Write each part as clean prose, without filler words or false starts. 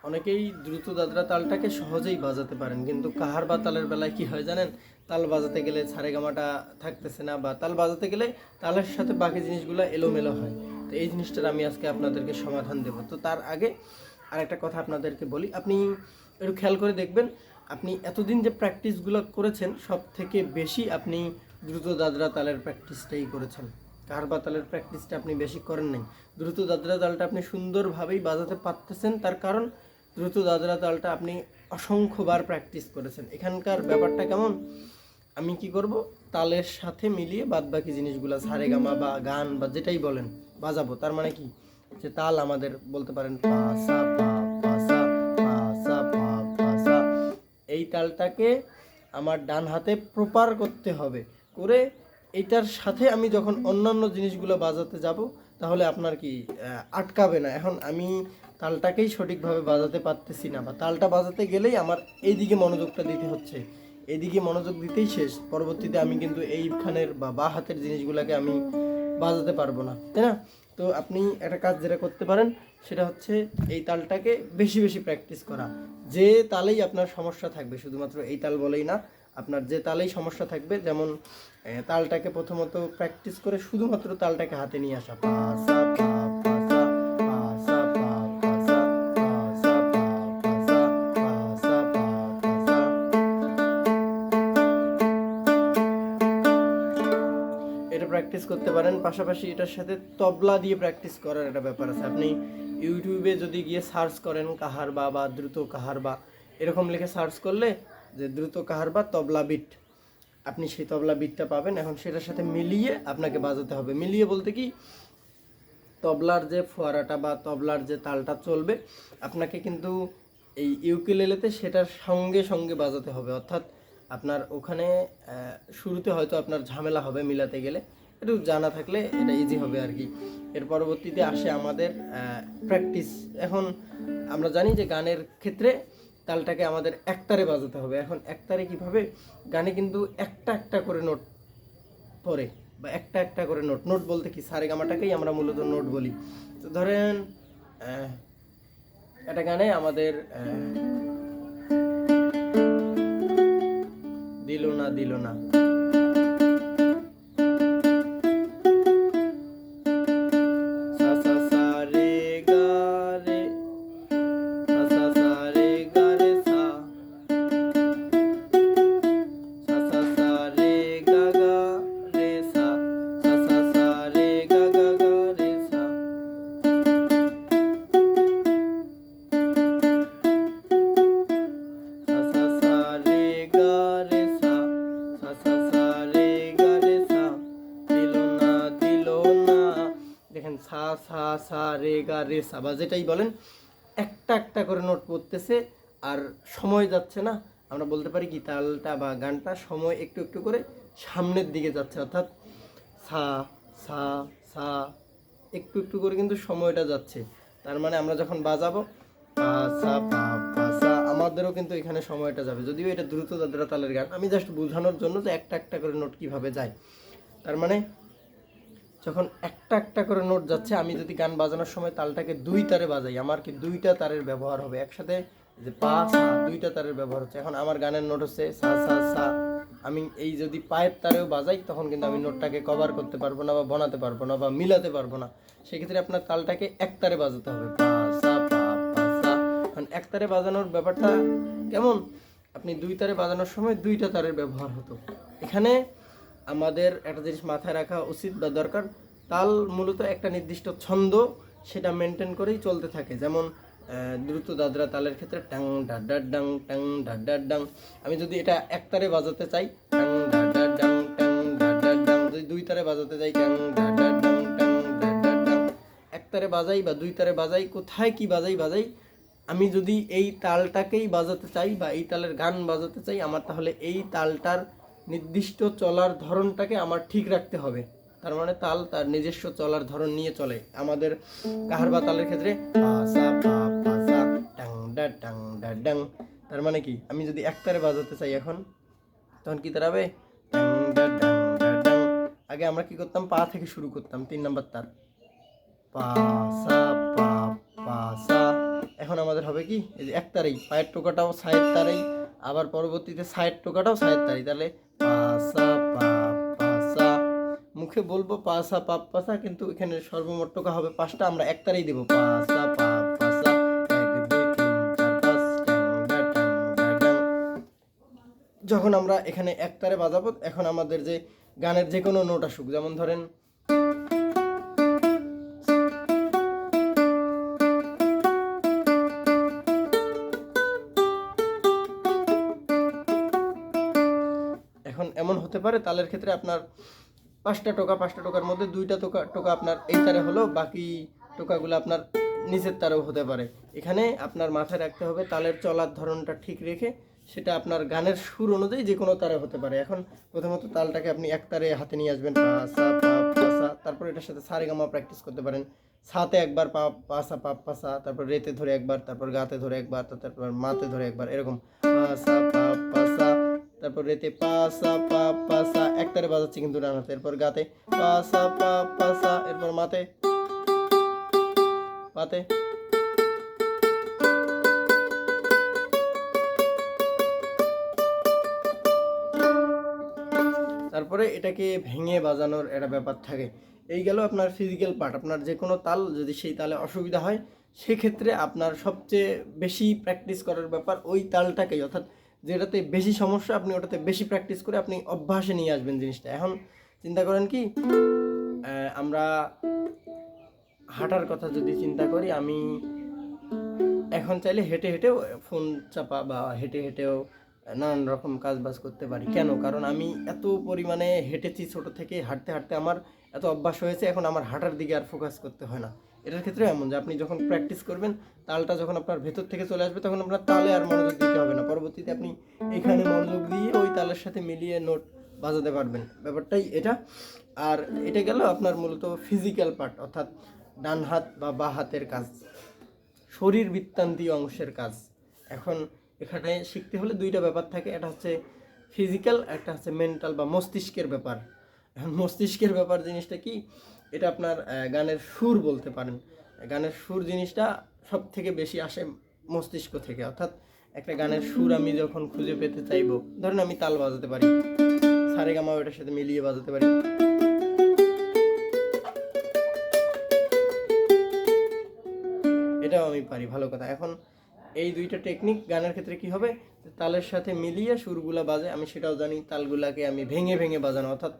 অনেকেই দ্রুত দাদরা তালটাকে সহজেই বাজাতে পারেন, কিন্তু কাহার বা তালের বেলায় কি হয় জানেন? তাল বাজাতে গেলে সারেগামাটা থাকতেছে না, বা তাল বাজাতে গেলে তালের সাথে বাকি জিনিসগুলো এলোমেলো হয়। তো এই জিনিসটার আমি আজকে আপনাদেরকে সমাধান দেব। তো তার আগে আর একটা কথা আপনাদেরকে বলি, আপনি একটু খেয়াল করে দেখবেন, আপনি এতদিন যে প্র্যাকটিসগুলো করেছেন সব থেকে বেশি আপনি দ্রুত দাদরা তালের প্র্যাকটিসটাই করেছেন। কাহারবা তালের প্র্যাকটিসটা আপনি বেশি করেন নাই। দ্রুত দাদরা তালটা আপনি সুন্দরভাবেই বাজাতে পারতেছেন, তার কারণ দ্রুত দাদরা তালটা আপনি অসংখ্যবার প্র্যাকটিস করেছেন। এখানকার ব্যাপারটা কেমন, আমি কি করব, তালের সাথে মিলিয়ে বাদবাকি জিনিসগুলো সারেগামা বা গান বা যেটাই বলেন বাজাবো। তার মানে কি, যে তাল আমাদের বলতে পারেন পা সা পা পা সা পা সা পা পা সা, এই তালটাকে আমার ডান হাতে প্রপার করতে হবে। করে এইটার সাথে আমি যখন অন্যান্য জিনিসগুলো বাজাতে যাব, তাহলে আপনার কি আটকাবে না। এখন আমি তালটাকেই সঠিকভাবে বাজাতে পারতেছি না, বা তালটা বাজাতে গেলেই আমার এইদিকে মনোযোগটা দিতে হচ্ছে, এইদিকে মনোযোগ দিতেই শেষ, পরবর্তীতে আমি কিন্তু এইখানের বা হাতের জিনিসগুলোকে আমি বাজাতে পারবো না, তাই না? তো আপনি একটা কাজ যেটা করতে পারেন, সেটা হচ্ছে এই তালটাকে বেশি বেশি প্র্যাকটিস করা। যে তালেই আপনার সমস্যা থাকবে, শুধুমাত্র এই তাল বলেই না, আপনার যে তালেই সমস্যা থাকবে, যেমন তালটাকে প্রথমত প্র্যাকটিস করে শুধুমাত্র তালটাকে হাতে নিয়ে আসা, পা সা পা পা সা পা সা পা পা সা পা সা পা পা সা পা সা পা পা সা, এটা প্র্যাকটিস করতে পারেন। পাশাপাশি এটার সাথে তবলা দিয়ে প্র্যাকটিস করার একটা ব্যাপার আছে। আপনি ইউটিউবে যদি গিয়ে সার্চ করেন কাহারবা বা দ্রুত কাহারবা, এরকম লিখে সার্চ করলে যে দ্রুত কাহারবা তবলা বিট, আপনি সেই তবলা বিটটা পাবেন। এখন সেটার সাথে মিলিয়ে আপনাকে বাজাতে হবে। মিলিয়ে বলতে কি, তবলার যে ফোয়ারাটা বা তবলার যে তালটা চলবে, আপনাকে কিন্তু এই ইউকেলেলেতে সেটার সঙ্গে সঙ্গে বাজাতে হবে। অর্থাৎ আপনার ওখানে শুরুতে হয়তো আপনার ঝামেলা হবে মিলাতে গেলে, একটু জানা থাকলে এটা ইজি হবে আর কি। এর পরবর্তীতে আসে আমাদের প্র্যাকটিস। এখন আমরা জানি যে গানের ক্ষেত্রে তালটাকে আমাদের একতারে বাজাতে হবে। এখন একতারে কিভাবে, গানে কিন্তু একটা একটা করে নোট পড়ে, বা একটা একটা করে নোট, নোট বলতে কি, সারেগামাটাকেই আমরা মূলত নোট বলি। তো ধরেন একটা গানে আমাদের দিল না দিল না, সা সা সা রে গা রে, সা সা সা রে গা রে সা, সা সা সা রে গা গা রে সা, সা সা সা রে গা গা গা রে সা, সা সা সা রে গা রে সা, সা সা সা রে গা রে সা, দিল না দিল না। দেখেন সা সা সা রে গা রে সা, বা যেটাই বলেন একটা একটা করে নোট পড়তেছে, আর সময় যাচ্ছে না। আমরা বলতে পারি কি, তালটা বা গানটা সময় একটু একটু করে সামনের দিকে যাচ্ছে। অর্থাৎ সা সা সা একটু একটু করে কিন্তু সময়টা যাচ্ছে। তার মানে আমরা যখন বাজাবো পা সা পা পা সা, আমাদেরও কিন্তু এখানে সময়টা যাবে। যদিও এটা দ্রুত দাদরা তালের গান, আমি জাস্ট বোঝানোর জন্য যে একটা একটা করে নোট কিভাবে যায়। তার মানে যখন একটা একটা করে নোট যাচ্ছে, আমি যদি গান বাজানোর সময় তালটাকে দুই তারে বাজাই, আমার কি দুইটা তারের ব্যবহার হবে একসাথে, যে পা সা দুইটা তারের ব্যবহার হচ্ছে। এখন আমার গানের নোট হচ্ছে সা সা সা, আমি এই যদি পায়ের তারেও বাজাই, তখন কিন্তু আমি নোটটাকে কভার করতে পারবো না, বা বানাতে পারবো না, বা মিলাতে পারবো না। সেক্ষেত্রে আপনার তালটাকে এক তারে বাজাতে হবে, পা সা পা পা সা। এখন এক তারে বাজানোর ব্যাপারটা কেমন, আপনি দুই তারে বাজানোর সময় দুইটা তারের ব্যবহার হতো। এখানে আমাদের একটা জিনিস মাথায় রাখা উচিত বা দরকার, তাল মূলত একটা নির্দিষ্ট ছন্দ, সেটা মেনটেন করেই চলতে থাকে। যেমন দ্রুত দাদরা তালের ক্ষেত্রে টাং ডাডার ডাং টাং ডাডার ডাং, আমি যদি এটা এক তারে বাজাতে চাই টাং ডাডার ডাং টাং ডাডার ডাং, যদি দুই তারে বাজাতে চাই টাং ডাডার ডাং টাং ডাডার ডাং, এক তারে বাজাই বা দুই তারে বাজাই, কোথায় কি বাজাই, আমি যদি এই তালটাকেই বাজাতে চাই বা এই তালের গান বাজাতে চাই, আমার তাহলে এই তালটার নির্দিষ্ট চলার ধরনটাকে আমার ঠিক রাখতে হবে। তার মানে তাল তার নিজস্ব চলার ধরন নিয়ে চলে। আমাদের কাহারবা তালের ক্ষেত্রে পা সা পা পা সা টাং ডা টাং ডা ডাং, তার মানে কি, আমি যদি একতারে বাজাতে চাই এখন, তখন কি দাঁড়াবে, টাং ডা ডাং ডা ডাং। আগে আমরা কি করতাম, পা থেকে শুরু করতাম, 3 নাম্বার তার, পা সা পা পা সা, এখন আমাদের হবে কি, এই যে একতারেই পায়ের টোকাটাও সাইড তারেই, আবার পরবর্তীতে সাইড টোকাটাও সাইড তারেই, তাহলে পাসা পা পাসা, মুখে বলবো পাসা পা পাসা, কিন্তু এখানে সর্বমোট টোকা হবে 5টা, আমরা একতারেই দেবো পাসা পা পাসা, 1 2 3 4 5 ট্যাং ডা ট্যাং ডা ড্যাং। যখন আমরা এখানে একতারে বাজাবো, এখন আমাদের যে গানের যে কোনো নোট আসুক, যেমন ধরেন এখন এমন হতে পারে তালের ক্ষেত্রে আপনার 5টা টোকা, 5টা টোকার মধ্যে 2টা টোকা আপনার এই তারে হলো, বাকি টোকাগুলো আপনার নিচের তারেও হতে পারে। এখানে আপনার মাথায় রাখতে হবে তালের চলার ধরনটা ঠিক রেখে, সেটা আপনার গানের সুর অনুযায়ী যে কোনো তারে হতে পারে। এখন প্রথমত তালটাকে আপনি এক তারে হাতে নিয়ে আসবেন, পা সা পা পা সা, তারপর এটার সাথে সারেগামা প্র্যাকটিস করতে পারেন। সাতে একবার পা পা সা পা পা সা, তারপর রেতে ধরে একবার, তারপর গাতে ধরে একবার, তারপর মাতে ধরে একবার, এরকম পা সা পা পা সা, তারপর রেতে পা সা পা পা সা, একতারে বাজাচ্ছি কিন্তু ডান হাতে, এরপর গাতে পা সা পা পা সা, এরপর মাতে পাতে, তারপরে এটাকে ভেঙে বাজানোর একটা ব্যাপার থাকে। এই গেল আপনার ফিজিক্যাল পার্ট। আপনার যে কোনো তাল যদি সেই তালে অসুবিধা হয়, সেক্ষেত্রে আপনার সবচেয়ে বেশি প্র্যাকটিস করার ব্যাপার ওই তালটাকেই, অর্থাৎ যেটাতে বেশি সমস্যা আপনি ওটাতে বেশি প্র্যাকটিস করে আপনি অভ্যাসে নিয়ে আসবেন জিনিসটা। এখন চিন্তা করেন কি, আমরা হাঁটার কথা যদি চিন্তা করি, আমি এখন চাইলে হেঁটে হেঁটেও ফোন চাপা বা হেঁটে হেঁটেও নানান রকম কাজ বাজ করতে পারি। কেন? কারণ আমি এত পরিমাণে হেঁটেছি ছোট থেকে, হাঁটতে হাঁটতে আমার এত অভ্যাস হয়েছে, এখন আমার হাঁটার দিকে আর ফোকাস করতে হয় না। এটার ক্ষেত্রে এমন যে আপনি যখন প্র্যাকটিস করবেন, তালটা যখন আপনার ভেতর থেকে চলে আসবে, তখন আপনার তালে আর মনোযোগ দিতে হবে না। পরবর্তীতে আপনি এখানে মনোযোগ দিয়ে ওই তালের সাথে মিলিয়ে নোট বাজাতে পারবেন। ব্যাপারটাই এটা। আর এটা গেল আপনার মূলত ফিজিক্যাল পার্ট, অর্থাৎ ডান হাত বা বাঁ হাতের কাজ, শরীর বৃত্তান্তীয় অংশের কাজ। এখন এখানে শিখতে হলে 2টা ব্যাপার থাকে, একটা হচ্ছে ফিজিক্যাল, একটা হচ্ছে মেন্টাল বা মস্তিষ্কের ব্যাপার। এখন মস্তিষ্কের ব্যাপার জিনিসটা কি, এটা আপনার গানের সুর বলতে পারেন। গানের সুর জিনিসটা সব থেকে বেশি আসে মস্তিষ্ক থেকে, অর্থাৎ একটা গানের সুর আমি যখন খুঁজে পেতে চাইবো, ধরেন আমি তাল বাজাতে পারি, সারেগামা ওটার সাথে মিলিয়ে বাজাতে পারি, এটাও আমি পারি, ভালো কথা। এখন এই 2টা টেকনিক গানের ক্ষেত্রে কি হবে, তালের সাথে মিলিয়ে সুরগুলা বাজে, আমি সেটাও জানি। তালগুলাকে আমি ভেঙে ভেঙে বাজানো, অর্থাৎ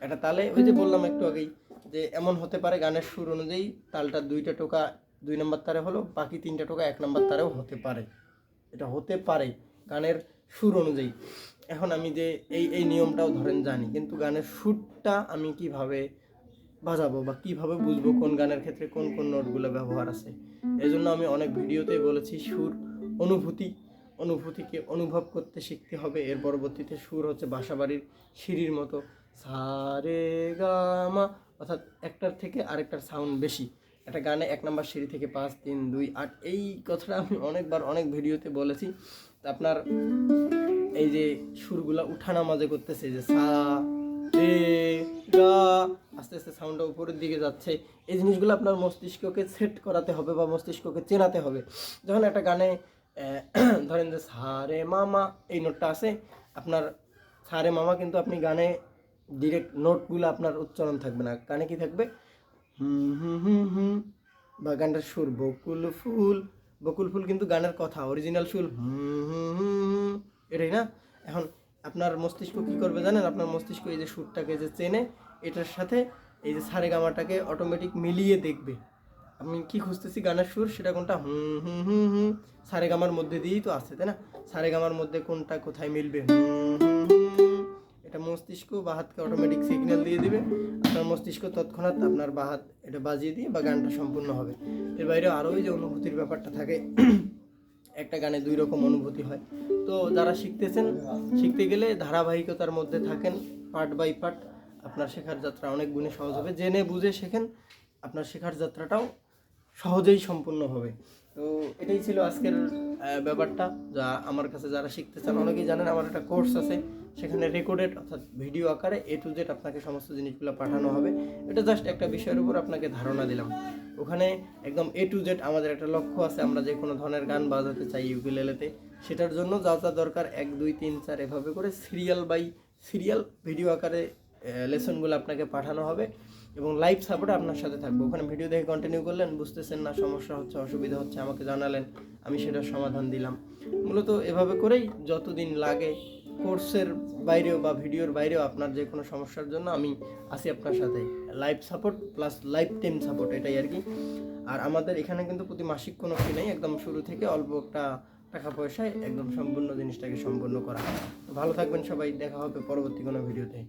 একটা তালে ওই যে বললাম একটু আগেই যে এমন হতে পারে গানের সুর অনুযায়ী তালটা 2টা টোকা 2 নম্বর তারে হলো, বাকি 3টা টোকা 1 নম্বর তারেও হতে পারে। এটা হতে পারে গানের সুর অনুযায়ী। এখন আমি যে এই নিয়মটাও ধরেন জানি, কিন্তু গানের সুরটা আমি কিভাবে বাজাবো বা কিভাবে বুঝবো কোন গানের ক্ষেত্রে কোন কোন নোটগুলো ব্যবহার আছে। এই জন্য আমি অনেক ভিডিওতেই বলেছি, সুর অনুভূতিকে অনুভব করতে শিখতে হবে। এর পরবর্তীতে সুর হচ্ছে বাসাবাড়ির সিঁড়ির মতো, সা রে গা মা, অর্থাৎ একটার থেকে আরেকটার সাউন্ড বেশি। একটা গানে 1 নম্বর সিঁড়ি থেকে 5 3 2 8, এই কথাটা আমি অনেকবার অনেক ভিডিওতে বলেছি। তা আপনার এই যে সুরগুলা উঠানামাজে করতেছে, যে সা রে গা, আস্তে আস্তে সাউন্ডটা উপরের দিকে যাচ্ছে, এই জিনিসগুলো আপনার মস্তিষ্ককে সেট করাতে হবে বা মস্তিষ্ককে চেনাতে হবে। যখন একটা গানে ধরেন যে সা রে মামা এই নোটটা আছে, আপনার সা রে মামা, কিন্তু আপনি গানে ডিরেক্ট নোটগুলো আপনার উচ্চারণ থাকবে না, গানে কি থাকবে হুম হুম হুম হুম, বা গানটার সুর বকুল ফুল, বকুল ফুল কিন্তু গানের কথা, অরিজিনাল সুর হুম হুম হুম, এটাই না। এখন আপনার মস্তিষ্ক কি করবে জানেন, আপনার মস্তিষ্ক এই যে সুরটাকে যে চেনে, এটার সাথে এই যে সারেগামাটাকে অটোমেটিক মিলিয়ে দেখবে আমি কি খুঁজতেছি গানের সুর, সেটা কোনটা, হুম হুম হুম হুম, সারেগামার মধ্যে দিয়েই তো আছে, তাই না? সারেগামার মধ্যে কোনটা কোথায় মিলবে, হুম হুম হুম, এটা মস্তিষ্ক বা হাতকে অটোমেটিক সিগন্যাল দিয়ে দিবে। আপনার মস্তিষ্ক তৎক্ষণাৎ আপনার বা হাত এটা বাজিয়ে দিয়ে বা গানটা সম্পূর্ণ হবে। এর বাইরে আরও ওই যে অনুভূতির ব্যাপারটা থাকে, একটা গানে 2 রকম অনুভূতি হয়। তো যারা শিখতেছেন, শিখতে গেলে ধারাবাহিকতার মধ্যে থাকেন, পার্ট বাই পার্ট, আপনার শেখার যাত্রা অনেক গুণে সহজ হবে। জেনে বুঝে শেখেন, আপনার শেখার যাত্রাটাও সহজেই সম্পূর্ণ হবে। তো এটাই ছিল আজকের ব্যাপারটা, যা আমার কাছে যারা শিখতে চান, অনেকেই জানেন আমার একটা কোর্স আছে, সেখানে রেকর্ডেড অর্থাৎ ভিডিও আকারে A to Z আপনাকে সমস্ত জিনিসগুলো পাঠানো হবে। এটা জাস্ট একটা বিষয়ের উপর আপনাকে ধারণা দিলাম। ওখানে একদম A to Z আমাদের একটা লক্ষ্য আছে, আমরা যে কোনো ধরনের গান বাজাতে চাই ইউকুলেলেতে, সেটার জন্য যা যা দরকার 1 2 3 4 এভাবে করে সিরিয়াল বাই সিরিয়াল ভিডিও আকারে লেসনগুলো আপনাকে পাঠানো হবে এবং লাইভ সাপোর্ট আপনার সাথে থাকবে। ওখানে ভিডিও দেখে কন্টিনিউ করলেন, বুঝতেছেন না, সমস্যা হচ্ছে, অসুবিধা হচ্ছে, আমাকে জানালেন, আমি সেটার সমাধান দিলাম। মূলত এভাবে করেই যতদিন লাগে কোর্সের বাইরেও বা ভিডিওর বাইরেও আপনার যে কোনো সমস্যার জন্য আমি আছি আপনার সাথে। Live support plus life time support, এটাই আর কি। আর আমাদের এখানে কিন্তু প্রতি মাসিক কোনো ফি নেই, একদম শুরু থেকে অল্প একটা টাকা পয়সায় একদম সম্পূর্ণ জিনিসটাকে সম্পূর্ণ করা। ভালো থাকবেন সবাই, দেখা হবে পরবর্তী কোনো ভিডিওতে।